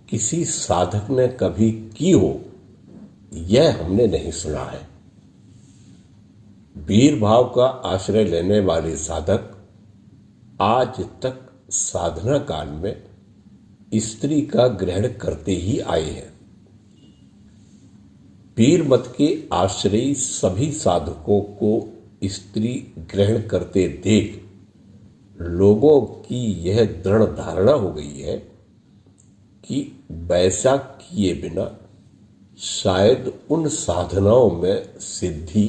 Speaker 1: किसी साधक ने कभी की हो, यह हमने नहीं सुना है। वीर भाव का आश्रय लेने वाले साधक आज तक साधना काल में स्त्री का ग्रहण करते ही आए हैं। वीर मत के आश्रयी सभी साधकों को स्त्री ग्रहण करते देख लोगों की यह दृढ़ धारणा हो गई है कि वैसा किए बिना शायद उन साधनाओं में सिद्धि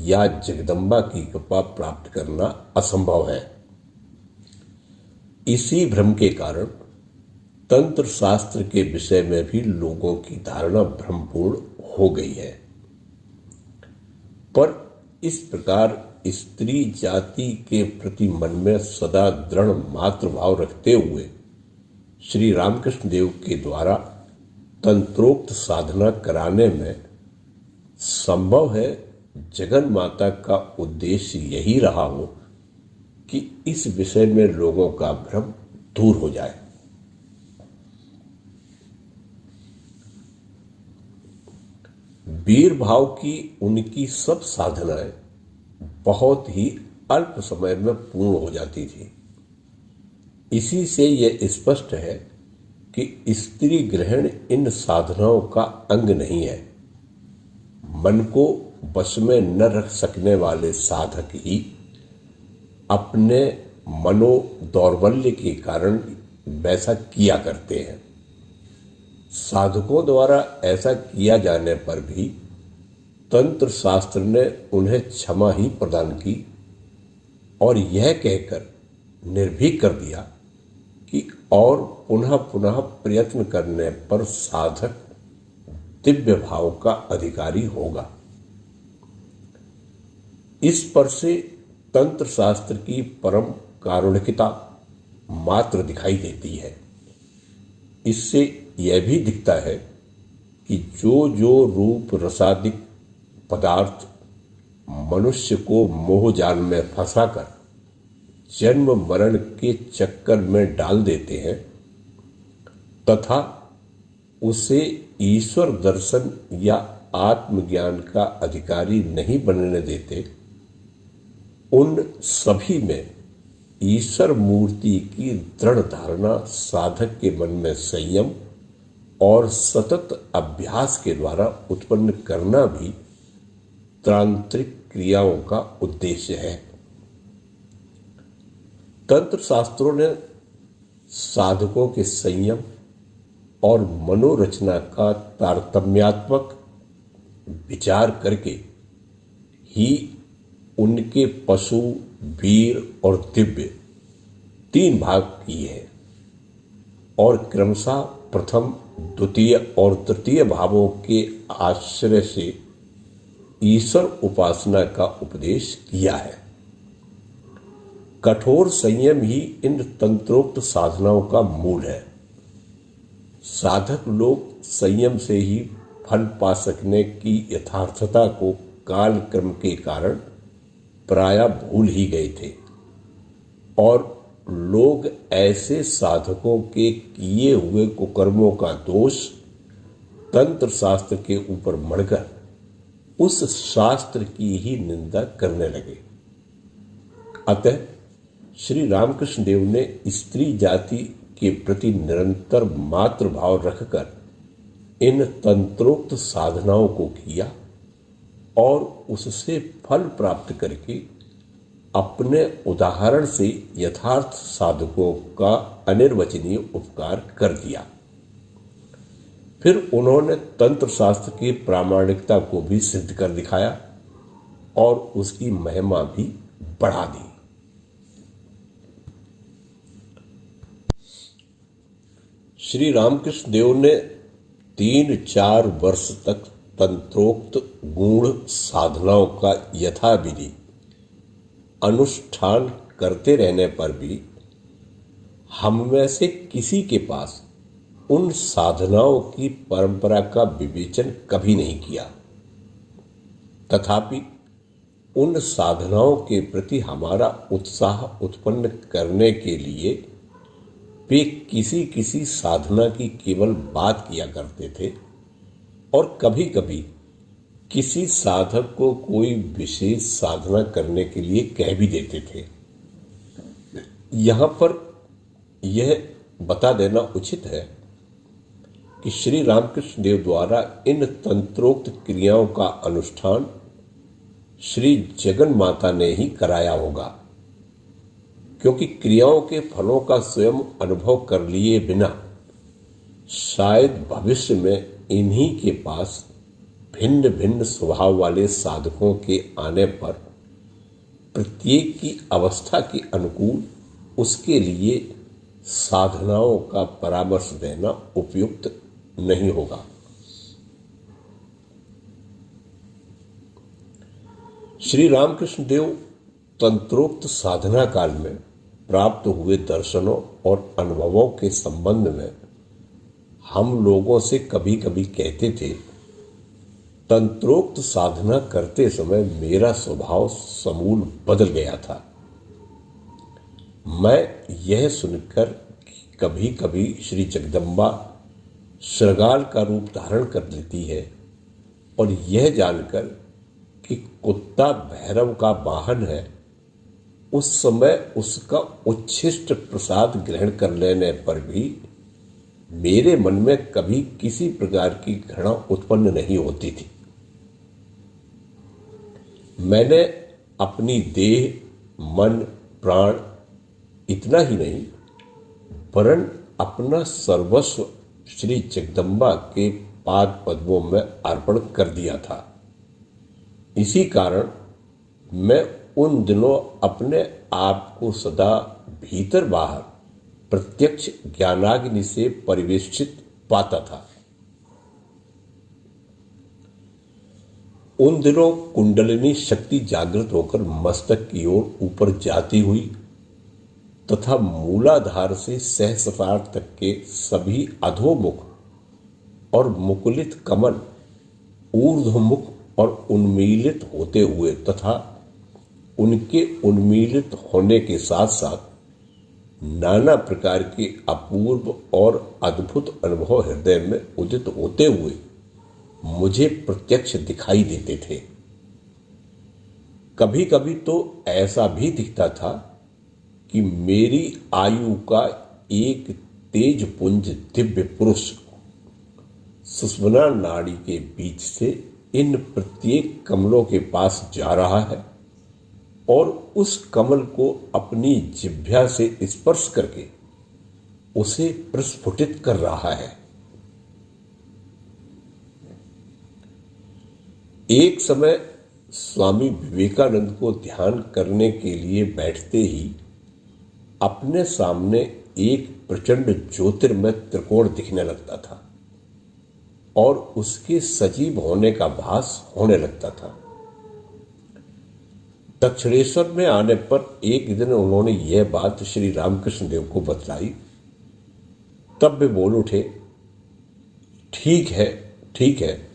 Speaker 1: या जगदम्बा की कृपा प्राप्त करना असंभव है। इसी भ्रम के कारण तंत्र शास्त्र के विषय में भी लोगों की धारणा भ्रमपूर्ण हो गई है। पर इस प्रकार स्त्री जाति के प्रति मन में सदा दृढ़ मातृभाव रखते हुए श्री रामकृष्ण देव के द्वारा तंत्रोक्त साधना कराने में संभव है जगन माता का उद्देश्य यही रहा हो कि इस विषय में लोगों का भ्रम दूर हो जाए। वीर भाव की उनकी सब साधनाएं बहुत ही अल्प समय में पूर्ण हो जाती थी। इसी से यह स्पष्ट है कि स्त्री ग्रहण इन साधनाओं का अंग नहीं है। मन को वश में न रख सकने वाले साधक ही अपने मनो दौर्बल्य के कारण वैसा किया करते हैं। साधकों द्वारा ऐसा किया जाने पर भी तंत्र शास्त्र ने उन्हें क्षमा ही प्रदान की और यह कहकर निर्भीक कर दिया कि और पुनः पुनः प्रयत्न करने पर साधक दिव्य भाव का अधिकारी होगा। इस पर से तंत्र शास्त्र की परम कारुणिकता मात्र दिखाई देती है। इससे यह भी दिखता है कि जो जो रूप रसादिक पदार्थ मनुष्य को मोहजाल में फंसाकर जन्म मरण के चक्कर में डाल देते हैं तथा उसे ईश्वर दर्शन या आत्मज्ञान का अधिकारी नहीं बनने देते, उन सभी में ईश्वर मूर्ति की दृढ़ धारणा साधक के मन में संयम और सतत अभ्यास के द्वारा उत्पन्न करना भी तांत्रिक क्रियाओं का उद्देश्य है। तंत्र शास्त्रों ने साधकों के संयम और मनोरचना का तारतम्यात्मक विचार करके ही उनके पशु, वीर और दिव्य तीन भाग किए हैं और क्रमशः प्रथम, द्वितीय और तृतीय भावों के आश्रय से ईश्वर उपासना का उपदेश किया है। कठोर संयम ही इन तंत्रोक्त साधनाओं का मूल है। साधक लोग संयम से ही फल पा सकने की यथार्थता को काल क्रम के कारण प्रायः भूल ही गए थे और लोग ऐसे साधकों के किए हुए कुकर्मों का दोष तंत्र शास्त्र के ऊपर मढ़कर उस शास्त्र की ही निंदा करने लगे। अतः श्री रामकृष्ण देव ने स्त्री जाति के प्रति निरंतर मातृभाव रखकर इन तंत्रोक्त साधनाओं को किया और उससे फल प्राप्त करके अपने उदाहरण से यथार्थ साधकों का अनिर्वचनीय उपकार कर दिया। फिर उन्होंने तंत्र शास्त्र की प्रामाणिकता को भी सिद्ध कर दिखाया और उसकी महिमा भी बढ़ा दी। श्री रामकृष्ण देव ने 3-4 वर्ष तक तंत्रोक्त गूढ़ साधनाओं का यथाविधि अनुष्ठान करते रहने पर भी हम में से किसी के पास उन साधनाओं की परंपरा का विवेचन कभी नहीं किया। तथापि उन साधनाओं के प्रति हमारा उत्साह उत्पन्न करने के लिए वे किसी किसी साधना की केवल बात किया करते थे और कभी कभी किसी साधक को कोई विशेष साधना करने के लिए कह भी देते थे। यहाँ पर यह बता देना उचित है कि श्री रामकृष्ण देव द्वारा इन तंत्रोक्त क्रियाओं का अनुष्ठान श्री जगन माता ने ही कराया होगा, क्योंकि क्रियाओं के फलों का स्वयं अनुभव कर लिए बिना शायद भविष्य में इन्हीं के पास भिन्न भिन्न स्वभाव वाले साधकों के आने पर प्रत्येक की अवस्था के अनुकूल उसके लिए साधनाओं का परामर्श देना उपयुक्त नहीं होगा। श्री रामकृष्ण देव तंत्रोक्त साधना काल में प्राप्त हुए दर्शनों और अनुभवों के संबंध में हम लोगों से कभी कभी कहते थे, तंत्रोक्त साधना करते समय मेरा स्वभाव समूल बदल गया था। मैं यह सुनकर कि कभी कभी श्री जगदम्बा श्रृगाल का रूप धारण कर लेती है और यह जानकर कि कुत्ता भैरव का वाहन है, उस समय उसका उच्छिष्ट प्रसाद ग्रहण कर लेने पर भी मेरे मन में कभी किसी प्रकार की घृणा उत्पन्न नहीं होती थी। मैंने अपनी देह, मन, प्राण इतना ही नहीं वरन अपना सर्वस्व श्री जगदम्बा के पाद पद्मों में अर्पण कर दिया था। इसी कारण मैं उन दिनों अपने आप को सदा भीतर बाहर प्रत्यक्ष ज्ञानाग्नि से परिवेष्टित पाता था। उन दिनों कुंडलिनी शक्ति जागृत होकर मस्तक की ओर ऊपर जाती हुई तथा मूलाधार से सहस्रार तक के सभी अधोमुख और मुकुलित कमल ऊर्ध्वमुख और उन्मीलित होते हुए तथा उनके उन्मीलित होने के साथ साथ नाना प्रकार के अपूर्व और अद्भुत अनुभव हृदय में उदित होते हुए मुझे प्रत्यक्ष दिखाई देते थे। कभी कभी तो ऐसा भी दिखता था कि मेरी आयु का एक तेज पुंज दिव्य पुरुष सुषुम्ना नाड़ी के बीच से इन प्रत्येक कमलों के पास जा रहा है और उस कमल को अपनी जिह्वा से स्पर्श करके उसे प्रस्फुटित कर रहा है। एक समय स्वामी विवेकानंद को ध्यान करने के लिए बैठते ही अपने सामने एक प्रचंड ज्योतिर्मय त्रिकोण दिखने लगता था और उसके सजीव होने का भास होने लगता था। दक्षिणेश्वर में आने पर एक दिन उन्होंने यह बात श्री रामकृष्ण देव को बतलाई। तब वे बोल उठे, ठीक है,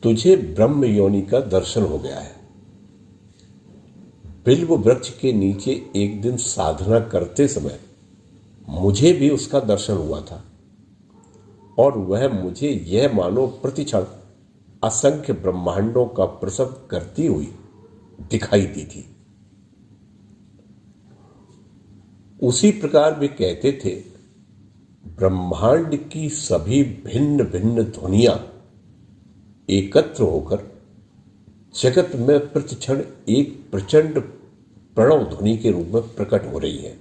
Speaker 1: तुझे ब्रह्म योनि का दर्शन हो गया है। बिल्व वृक्ष के नीचे एक दिन साधना करते समय मुझे भी उसका दर्शन हुआ था और वह मुझे यह मानो प्रतिक्षण असंख्य ब्रह्मांडों का प्रसव करती हुई दिखाई दी थी। उसी प्रकार वे कहते थे, ब्रह्मांड की सभी भिन्न भिन्न ध्वनियां एकत्र होकर जगत में प्रतिक्षण एक प्रचंड प्रणव ध्वनि के रूप में प्रकट हो रही है।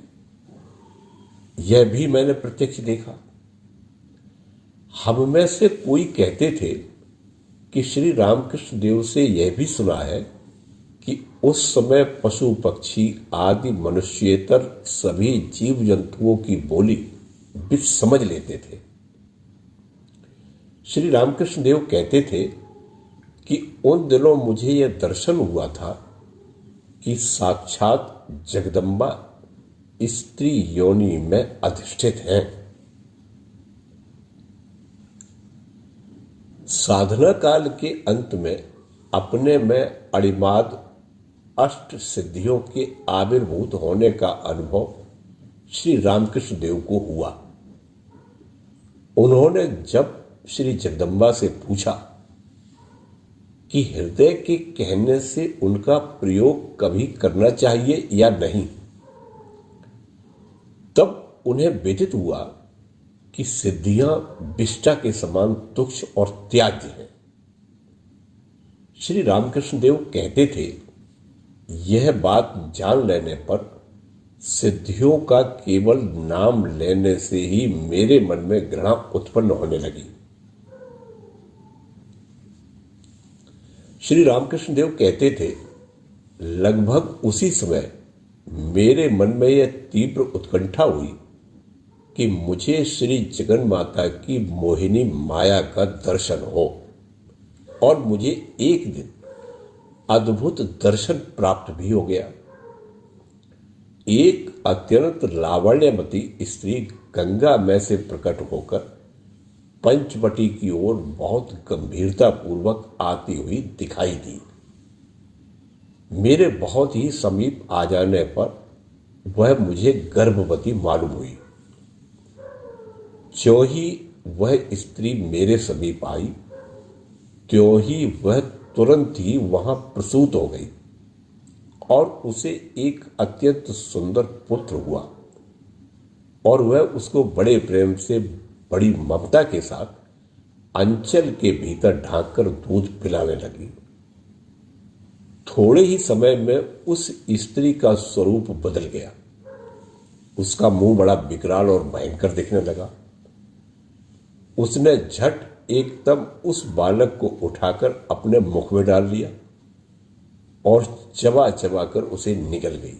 Speaker 1: यह भी मैंने प्रत्यक्ष देखा। हम में से कोई कहते थे कि श्री रामकृष्ण देव से यह भी सुना है उस समय पशु पक्षी आदि मनुष्येतर सभी जीव जंतुओं की बोली भी समझ लेते थे। श्री रामकृष्ण देव कहते थे कि उन दिनों मुझे यह दर्शन हुआ था कि साक्षात जगदम्बा स्त्री योनि में अधिष्ठित हैं। साधना काल के अंत में अपने में अणिमाद अष्ट सिद्धियों के आविर्भूत होने का अनुभव श्री रामकृष्ण देव को हुआ। उन्होंने जब श्री जगदम्बा से पूछा कि हृदय के कहने से उनका प्रयोग कभी करना चाहिए या नहीं, तब उन्हें विदित हुआ कि सिद्धियां विष्ठा के समान तुच्छ और त्याज्य हैं। श्री रामकृष्ण देव कहते थे, यह बात जान लेने पर सिद्धियों का केवल नाम लेने से ही मेरे मन में घृणा उत्पन्न होने लगी। श्री रामकृष्ण देव कहते थे, लगभग उसी समय मेरे मन में यह तीव्र उत्कंठा हुई कि मुझे श्री जगन माता की मोहिनी माया का दर्शन हो, और मुझे एक दिन अद्भुत दर्शन प्राप्त भी हो गया। एक अत्यंत लावण्यमती स्त्री गंगा में से प्रकट होकर पंचवटी की ओर बहुत गंभीरता पूर्वक आती हुई दिखाई दी। मेरे बहुत ही समीप आ जाने पर वह मुझे गर्भवती मालूम हुई। ज्यों ही वह स्त्री मेरे समीप आई, त्यों ही वह तुरंत ही वहां प्रसूत हो गई और उसे एक अत्यंत सुंदर पुत्र हुआ, और वह उसको बड़े प्रेम से बड़ी ममता के साथ अंचल के भीतर ढांककर दूध पिलाने लगी। थोड़े ही समय में उस स्त्री का स्वरूप बदल गया। उसका मुंह बड़ा विकराल और भयंकर दिखने लगा। उसने झट एकदम उस बालक को उठाकर अपने मुख में डाल लिया और चबा चबा कर उसे निकल गई।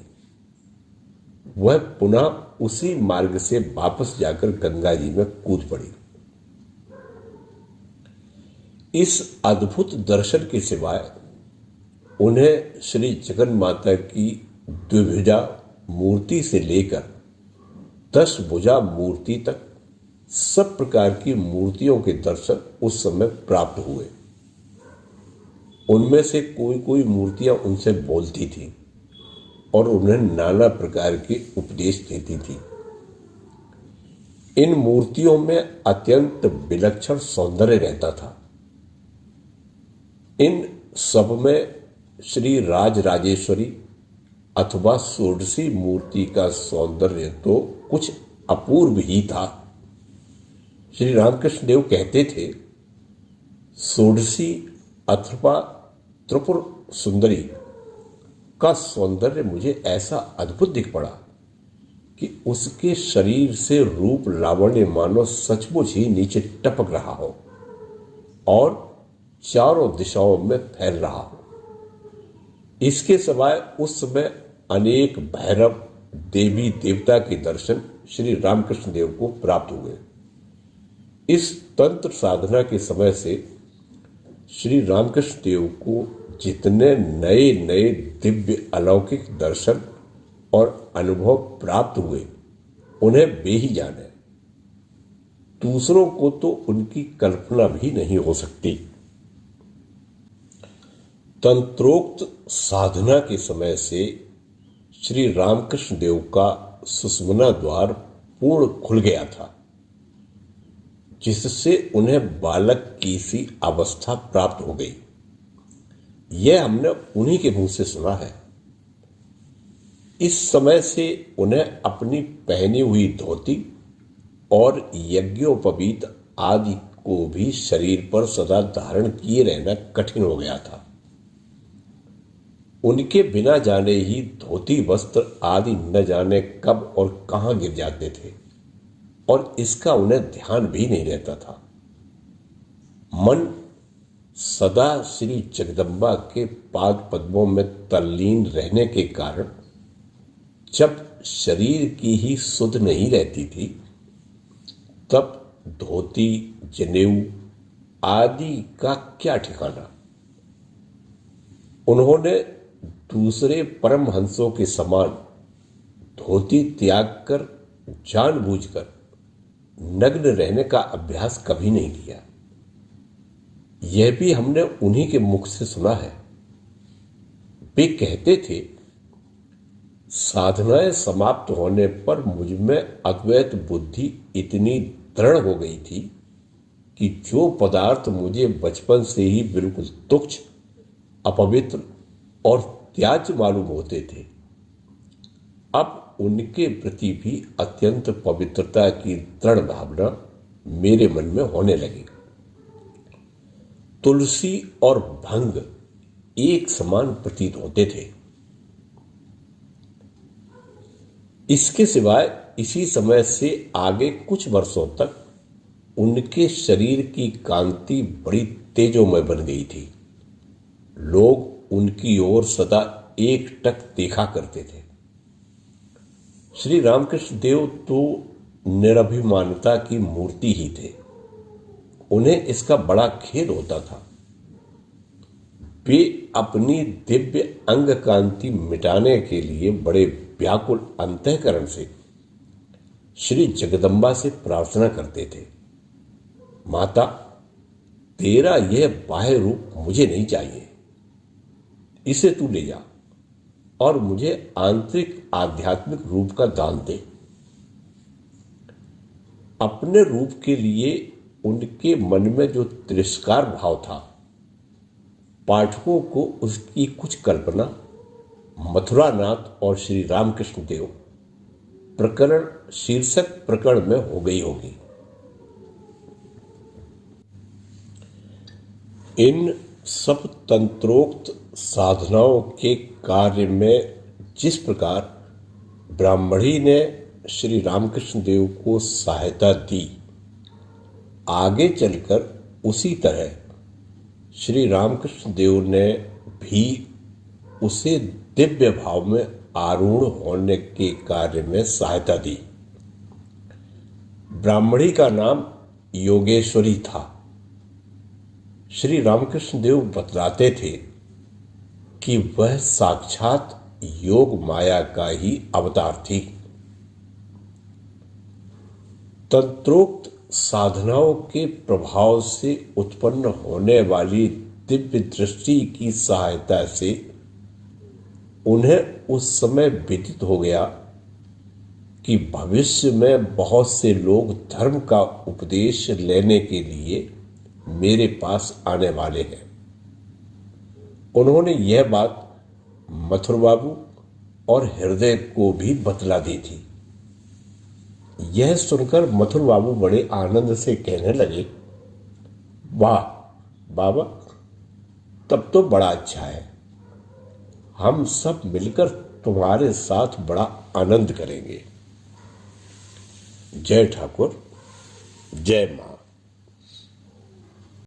Speaker 1: वह पुनः उसी मार्ग से वापस जाकर गंगा जी में कूद पड़ी। इस अद्भुत दर्शन के सिवाय उन्हें श्री जगन माता की द्विभुजा मूर्ति से लेकर 10 भुजा मूर्ति तक सब प्रकार की मूर्तियों के दर्शन उस समय प्राप्त हुए। उनमें से कोई कोई मूर्तियां उनसे बोलती थी और उन्हें नाना प्रकार के उपदेश देती थी। इन मूर्तियों में अत्यंत विलक्षण सौंदर्य रहता था। इन सब में श्री राजराजेश्वरी अथवा षोडशी मूर्ति का सौंदर्य तो कुछ अपूर्व ही था। श्री रामकृष्ण देव कहते थे, षोडशी अथवा त्रिपुर सुंदरी का सौंदर्य मुझे ऐसा अद्भुत दिख पड़ा कि उसके शरीर से रूप लावण्य मानो सचमुच ही नीचे टपक रहा हो और चारों दिशाओं में फैल रहा हो। इसके सिवाय उस समय अनेक भैरव देवी देवता के दर्शन श्री रामकृष्ण देव को प्राप्त हुए। इस तंत्र साधना के समय से श्री रामकृष्ण देव को जितने नए नए दिव्य अलौकिक दर्शन और अनुभव प्राप्त हुए, उन्हें वे ही जाने। दूसरों को तो उनकी कल्पना भी नहीं हो सकती। तंत्रोक्त साधना के समय से श्री रामकृष्ण देव का सुषुम्ना द्वार पूर्ण खुल गया था, जिससे उन्हें बालक की सी अवस्था प्राप्त हो गई। यह हमने उन्हीं के मुंह से सुना है। इस समय से उन्हें अपनी पहनी हुई धोती और यज्ञोपवीत आदि को भी शरीर पर सदा धारण किए रहना कठिन हो गया था। उनके बिना जाने ही धोती वस्त्र आदि न जाने कब और कहां गिर जाते थे, और इसका उन्हें ध्यान भी नहीं रहता था। मन सदा श्री जगदम्बा के पाद पद्मों में तल्लीन रहने के कारण जब शरीर की ही सुध नहीं रहती थी, तब धोती, जनेऊ आदि का क्या ठिकाना। उन्होंने दूसरे परमहंसों के समान धोती त्याग कर जानबूझकर नग्न रहने का अभ्यास कभी नहीं किया। यह भी हमने उन्हीं के मुख से सुना है। वे कहते थे, साधनाएं समाप्त होने पर मुझ में अद्वैत बुद्धि इतनी दृढ़ हो गई थी कि जो पदार्थ मुझे बचपन से ही बिल्कुल तुच्छ, अपवित्र और त्याज्य मालूम होते थे, अब उनके प्रति भी अत्यंत पवित्रता की दृढ़ भावना मेरे मन में होने लगी। तुलसी और भंग एक समान प्रतीत होते थे। इसके सिवाय इसी समय से आगे कुछ वर्षों तक उनके शरीर की कांति बड़ी तेजोमय बन गई थी। लोग उनकी ओर सदा एकटक देखा करते थे। श्री रामकृष्ण देव तो निरभिमानता की मूर्ति ही थे। उन्हें इसका बड़ा खेद होता था। वे अपनी दिव्य अंग कांति मिटाने के लिए बड़े व्याकुल अंतःकरण से श्री जगदम्बा से प्रार्थना करते थे, माता, तेरा यह बाह्य रूप मुझे नहीं चाहिए, इसे तू ले जा और मुझे आंतरिक आध्यात्मिक रूप का दान दे। अपने रूप के लिए उनके मन में जो तिरस्कार भाव था, पाठकों को उसकी कुछ कल्पना मथुरानाथ और श्री रामकृष्ण देव प्रकरण शीर्षक प्रकरण में हो गई होगी। इन सब तंत्रोक्त साधनाओं के कार्य में जिस प्रकार ब्राह्मणी ने श्री रामकृष्ण देव को सहायता दी, आगे चलकर उसी तरह श्री रामकृष्ण देव ने भी उसे दिव्य भाव में आरूढ़ होने के कार्य में सहायता दी। ब्राह्मणी का नाम योगेश्वरी था। श्री रामकृष्ण देव बतलाते थे कि वह साक्षात योग माया का ही अवतार थी। तंत्रोक्त साधनाओं के प्रभाव से उत्पन्न होने वाली दिव्य दृष्टि की सहायता से उन्हें उस समय विदित हो गया कि भविष्य में बहुत से लोग धर्म का उपदेश लेने के लिए मेरे पास आने वाले हैं। उन्होंने यह बात मथुर बाबू और हृदय को भी बतला दी थी। यह सुनकर मथुर बाबू बड़े आनंद से कहने लगे, वाह बाबा, तब तो बड़ा अच्छा है। हम सब मिलकर तुम्हारे साथ बड़ा आनंद करेंगे। जय ठाकुर, जय मां।